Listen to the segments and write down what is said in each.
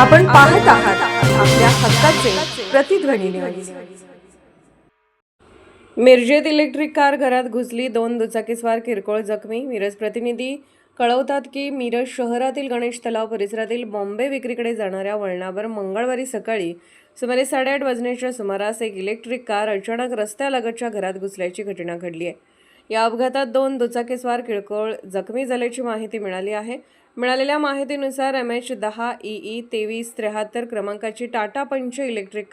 आपण पाहत आहात आपल्या हक्काचे प्रतिध्वनी न्यूज. मिरजेत इलेक्ट्रिक कार घरात घुसली, 2 दुचाकीस्वार किरकोळ जखमी. मिरज प्रतिनिधी कळवतात की मिरज शहरातील गणेश तलाव परिसरातील बॉम्बे विक्रीकडे जाणाऱ्या वळणावर मंगळवारी सकाळी सुमारे 8:30 वाजण्याच्या सुमारास एक इलेक्ट्रिक कार अचानक रस्त्यालगतच्या घरात घुसल्याची घटना घडली आहे. या अपघातात 2 दुचाकीस्वार किरकोळ जखमी झाल्याची माहिती मिळाली आहे. मिळालेल्या माहितीनुसार MH10EE 2373 क्रमांकाची टाटा पंच इलेक्ट्रिक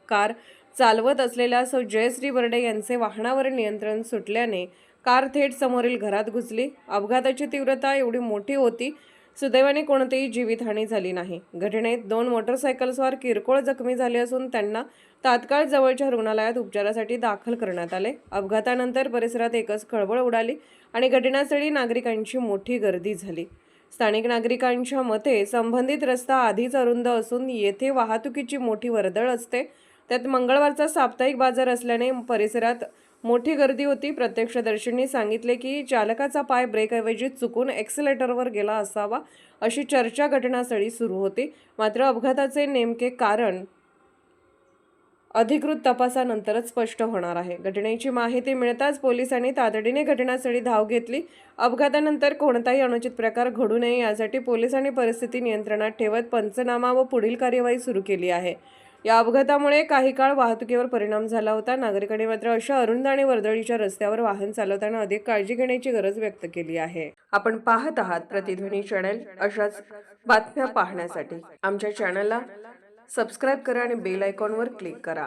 कार चालवत असलेल्या जयश्री बर्डे यांचे वाहनावर नियंत्रण सुटल्याने कार थेट समोरील घरात घुसली. अपघाताची तीव्रता एवढी मोठी होती, सुदैवाने कोणतीही जीवितहानी झाली नाही. घटनेत 2 मोटरसायकलस्वार किरकोळ जखमी झाले असून त्यांना तात्काळ जवळच्या रुग्णालयात उपचारासाठी दाखल करण्यात आले. अपघातानंतर परिसरात एकच खळबळ उडाली आणि घटनास्थळी नागरिकांची मोठी गर्दी झाली. स्थानिक नागरिकांच्या मते संबंधित रस्ता आधीच अरुंद असून येथे वाहतुकीची मोठी वर्दळ असते. त्यात मंगळवारचा साप्ताहिक बाजार असल्याने परिसरात मोठी गर्दी होती. प्रत्यक्षदर्शींनी सांगितले की चालकाचा पाय ब्रेकऐवजी चुकून एक्सेलेटरवर गेला असावा अशी चर्चा घटनास्थळी सुरू होती. मात्र अपघाताचे नेमके कारण अधिकृत तपासानंतरच स्पष्ट होणार आहे. घटनेची माहिती मिळताच पोलिसांनी तातडीने घटनास्थळी धाव घेतली. अपघातानंतर कोणताही अनुचित प्रकार घडू नये यासाठी पोलिसांनी परिस्थिती नियंत्रणात ठेवत पंचनामा व पुढील कार्यवाही सुरू केली आहे. या अपघातामुळे काही काळ वाहतुकीवर परिणाम झाला होता. नागरिकांनी मात्र अशा अरुंद आणि वर्दळीच्या रस्त्यावर वाहन चालवताना अधिक काळजी घेण्याची गरज व्यक्त केली आहे. आपण पाहत आहात प्रतिध्वनी चॅनल. अशाच बातम्या पाहण्यासाठी आमच्या चॅनलला सबस्क्राईब करा आणि बेल आयकॉनवर क्लिक करा.